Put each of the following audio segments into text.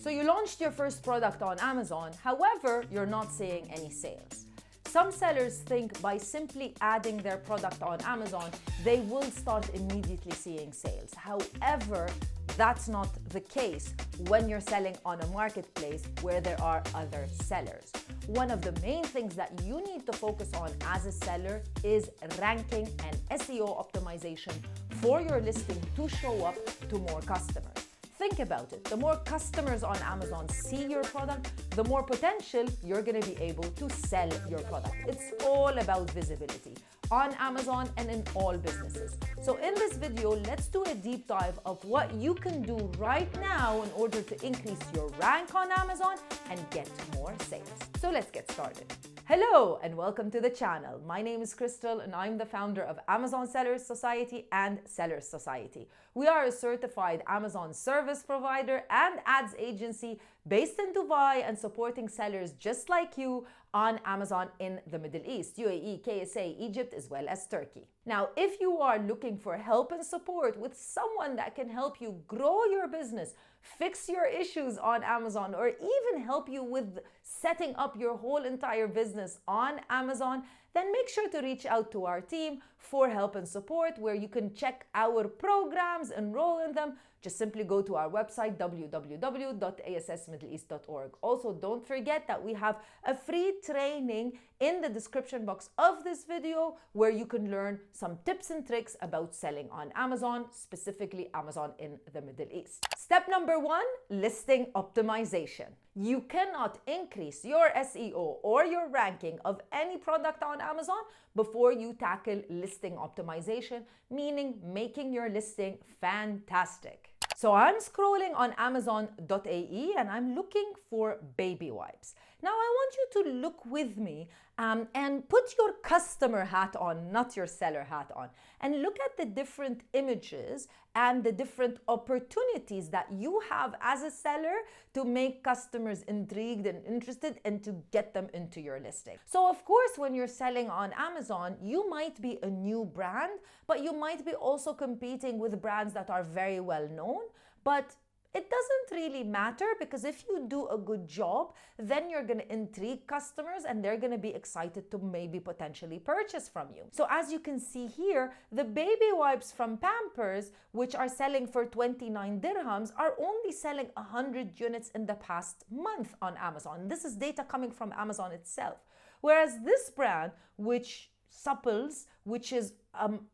So you launched your first product on Amazon, however, you're not seeing any sales. Some sellers think by simply adding their product on Amazon, they will start immediately seeing sales. However, that's not the case when you're selling on a marketplace where there are other sellers. One of the main things that you need to focus on as a seller is ranking and SEO optimization for your listing to show up to more customers. Think about it. The more customers on Amazon see your product, the more potential you're going to be able to sell your product. It's all about visibility on Amazon and in all businesses. So in this video, let's do a deep dive of what you can do right now in order to increase your rank on Amazon and get more sales. So let's get started. Hello and welcome to the channel. My name is Crystal and I'm the founder of Amazon Sellers Society and Sellers Society. We are a certified Amazon service provider and ads agency based in Dubai and supporting sellers just like you on Amazon in the Middle East, UAE, KSA, Egypt, as well as Turkey. Now, if you are looking for help and support with someone that can help you grow your business, fix your issues on Amazon, or even help you with setting up your whole entire business on Amazon, then make sure to reach out to our team for help and support, where you can check our programs, enroll in them. Just simply go to our website, www.assmiddleeast.org. Also, don't forget that we have a free training in the description box of this video where you can learn some tips and tricks about selling on Amazon, specifically Amazon in the Middle East. Step number 1, listing optimization. You cannot increase your SEO or your ranking of any product on Amazon before you tackle listing optimization, meaning making your listing fantastic. So I'm scrolling on Amazon.ae and I'm looking for baby wipes. Now I want you to look with me and put your customer hat on, not your seller hat on, and look at the different images and the different opportunities that you have as a seller to make customers intrigued and interested and to get them into your listing. So of course, when you're selling on Amazon, you might be a new brand, but you might be also competing with brands that are very well known. But it doesn't really matter, because if you do a good job, then you're going to intrigue customers and they're going to be excited to maybe potentially purchase from you. So as you can see here, the baby wipes from Pampers, which are selling for 29 dirhams, are only selling 100 units in the past month on Amazon. This is data coming from Amazon itself. Whereas this brand, which Supples, which is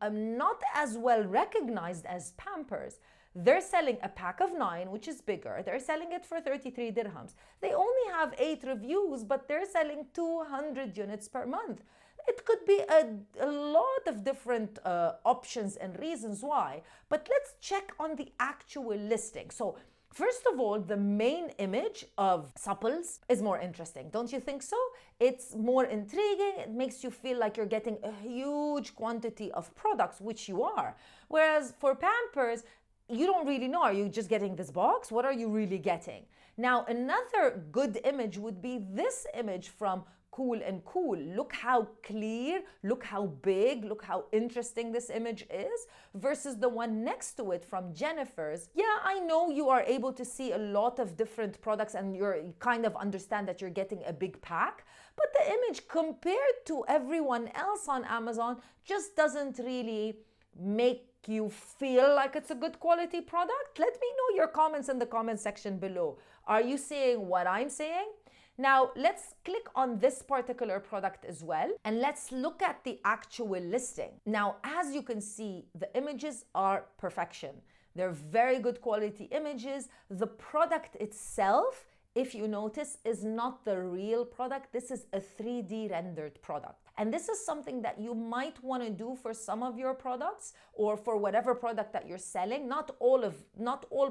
not as well recognized as Pampers, they're selling a pack of 9, which is bigger. They're selling it for 33 dirhams. They only have 8 reviews, but they're selling 200 units per month. It could be a lot of different options and reasons why, but let's check on the actual listing. So first of all, the main image of Supples is more interesting. Don't you think so? It's more intriguing. It makes you feel like you're getting a huge quantity of products, which you are. Whereas for Pampers, you don't really know. Are you just getting this box? What are you really getting? Now, another good image would be this image from Cool and Cool. Look how clear, look how big, look how interesting this image is, versus the one next to it from Jennifer's. Yeah, I know you are able to see a lot of different products and you kind of understand that you're getting a big pack, but the image compared to everyone else on Amazon just doesn't really make you feel like it's a good quality product. Let me know your comments in the comment section below. Are you seeing what I'm saying? Now let's click on this particular product as well and let's look at the actual listing. Now, as you can see, the images are perfection. They're very good quality images. The product itself, if you notice, is not the real product. This is a 3D rendered product. And this is something that you might want to do for some of your products or for whatever product that you're selling. Not all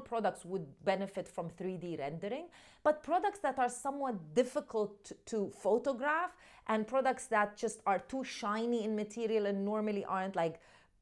products would benefit from 3D rendering, but products that are somewhat difficult to photograph and products that just are too shiny in material and normally aren't like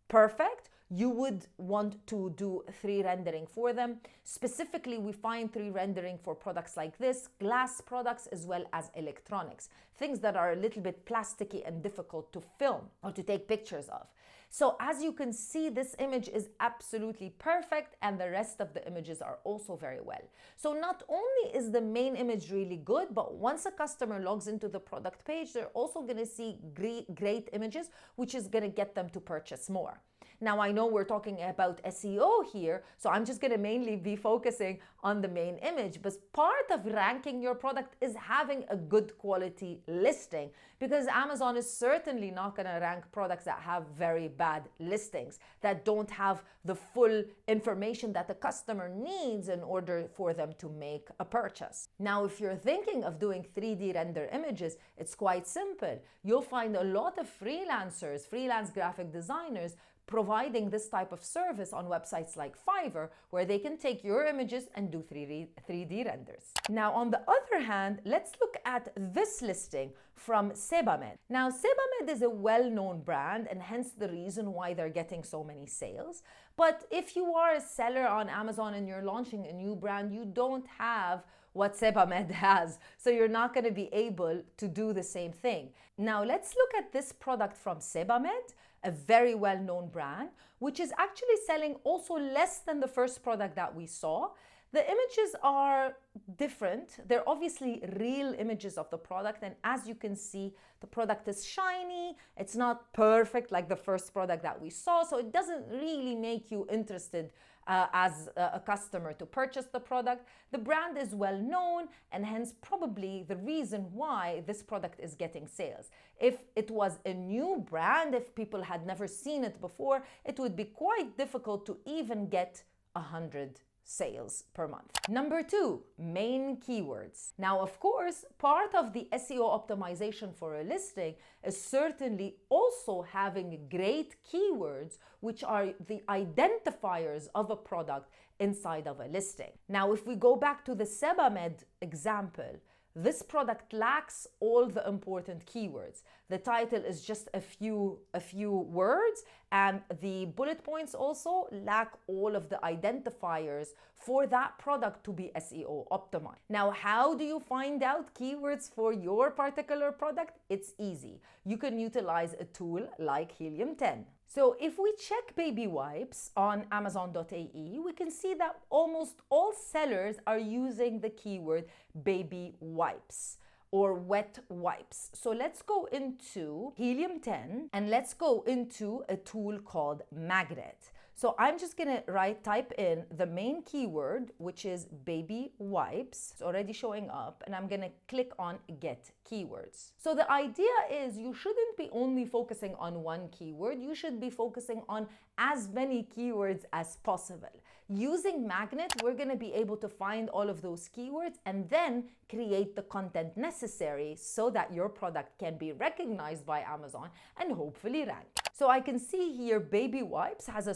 perfect, you would want to do 3D rendering for them. Specifically, we find 3D rendering for products like this, glass products, as well as electronics, things that are a little bit plasticky and difficult to film or to take pictures of. So as you can see, this image is absolutely perfect, and the rest of the images are also very well. So not only is the main image really good, but once a customer logs into the product page, they're also going to see great images, which is going to get them to purchase more. Now, I know we're talking about SEO here, so I'm just going to mainly be focusing on the main image. But part of ranking your product is having a good quality listing, because Amazon is certainly not going to rank products that have very bad listings, that don't have the full information that the customer needs in order for them to make a purchase. Now, if you're thinking of doing 3D render images, it's quite simple. You'll find a lot of freelancers, freelance graphic designers, providing this type of service on websites like Fiverr, where they can take your images and do 3D renders. Now, on the other hand, let's look at this listing from Sebamed. Now, Sebamed is a well-known brand, and hence the reason why they're getting so many sales. But if you are a seller on Amazon and you're launching a new brand, you don't have what Sebamed has, so you're not going to be able to do the same thing. Now, let's look at this product from Sebamed, a very well-known brand, which is actually selling also less than the first product that we saw. The images are different. They're obviously real images of the product, and as you can see, the product is shiny. It's not perfect like the first product that we saw, so it doesn't really make you interested as a customer to purchase the product. The brand is well known, and hence probably the reason why this product is getting sales. If it was a new brand, if people had never seen it before, it would be quite difficult to even get 100 sales per month. Number 2, main keywords. Now, of course, part of the SEO optimization for a listing is certainly also having great keywords, which are the identifiers of a product inside of a listing. Now, if we go back to the Sebamed example, this product lacks all the important keywords. The title is just a few words, and the bullet points also lack all of the identifiers for that product to be SEO optimized. Now, how do you find out keywords for your particular product? It's easy. You can utilize a tool like Helium 10. So if we check baby wipes on Amazon.ae, we can see that almost all sellers are using the keyword baby wipes or wet wipes. So let's go into Helium 10 and let's go into a tool called Magnet. So I'm just gonna type in the main keyword, which is baby wipes. It's already showing up, and I'm gonna click on get keywords. So the idea is you shouldn't be only focusing on one keyword, you should be focusing on as many keywords as possible. Using Magnet, we're gonna be able to find all of those keywords and then create the content necessary so that your product can be recognized by Amazon and hopefully rank. So I can see here baby wipes has a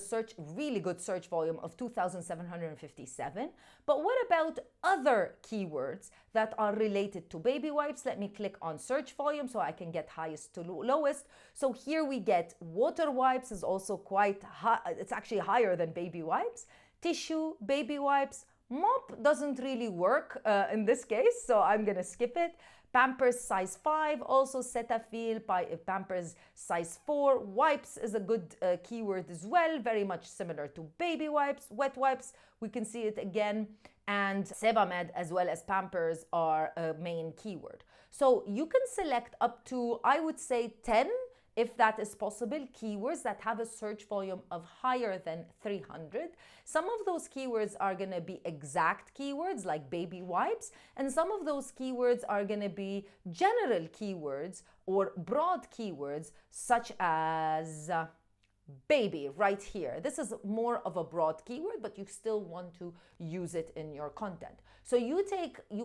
really good search volume of 2,757. But what about other keywords that are related to baby wipes? Let me click on search volume so I can get highest to lowest. So here we get water wipes is also quite high. It's actually higher than baby wipes. Tissue, baby wipes, mop doesn't really work in this case, so I'm gonna skip it. Pampers size 5, also Cetaphil, Pampers size 4. Wipes is a good keyword as well, very much similar to baby wipes. Wet wipes, we can see it again. And Sebamed as well as Pampers are a main keyword. So you can select up to, I would say, 10, if that is possible, keywords that have a search volume of higher than 300. Some of those keywords are gonna be exact keywords like baby wipes, and some of those keywords are gonna be general keywords or broad keywords such as baby right here. This is more of a broad keyword, but you still want to use it in your content. So you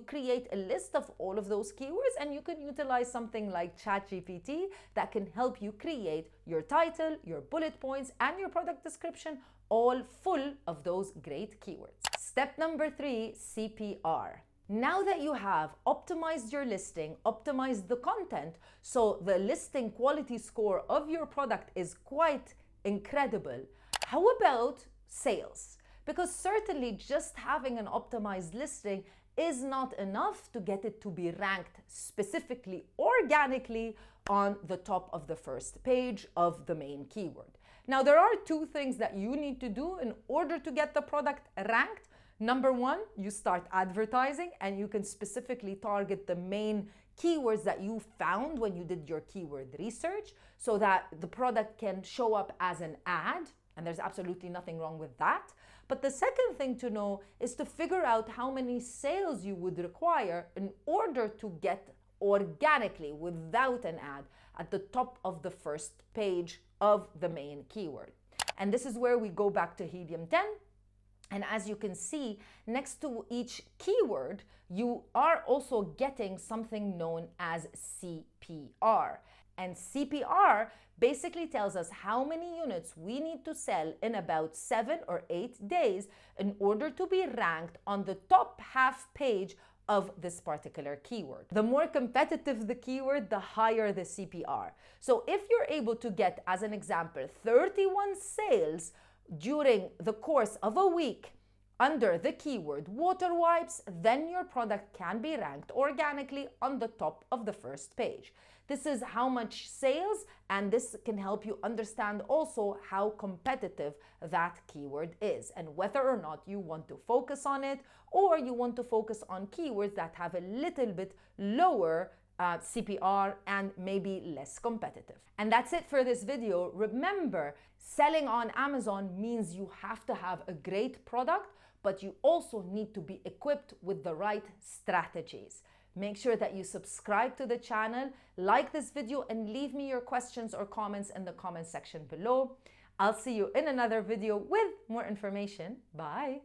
create a list of all of those keywords, and you can utilize something like ChatGPT that can help you create your title, your bullet points, and your product description, all full of those great keywords. Step number 3, CPR. Now that you have optimized your listing, optimized the content, so the listing quality score of your product is quite incredible. How about sales? Because certainly just having an optimized listing is not enough to get it to be ranked specifically organically on the top of the first page of the main keyword. Now, there are two things that you need to do in order to get the product ranked. Number one, you start advertising, and you can specifically target the main keywords that you found when you did your keyword research so that the product can show up as an ad, and there's absolutely nothing wrong with that. But the second thing to know is to figure out how many sales you would require in order to get organically, without an ad, at the top of the first page of the main keyword. And this is where we go back to Helium 10. And as you can see, next to each keyword, you are also getting something known as CPR. And CPR basically tells us how many units we need to sell in about 7 or 8 days in order to be ranked on the top half page of this particular keyword. The more competitive the keyword, the higher the CPR. So if you're able to get, as an example, 31 sales during the course of a week under the keyword water wipes, then your product can be ranked organically on the top of the first page. This is how much sales, and this can help you understand also how competitive that keyword is and whether or not you want to focus on it or you want to focus on keywords that have a little bit lower CPR and maybe less competitive. And that's it for this video. Remember, selling on Amazon means you have to have a great product, but you also need to be equipped with the right strategies. Make sure that you subscribe to the channel, like this video, and leave me your questions or comments in the comment section below. I'll see you in another video with more information. Bye.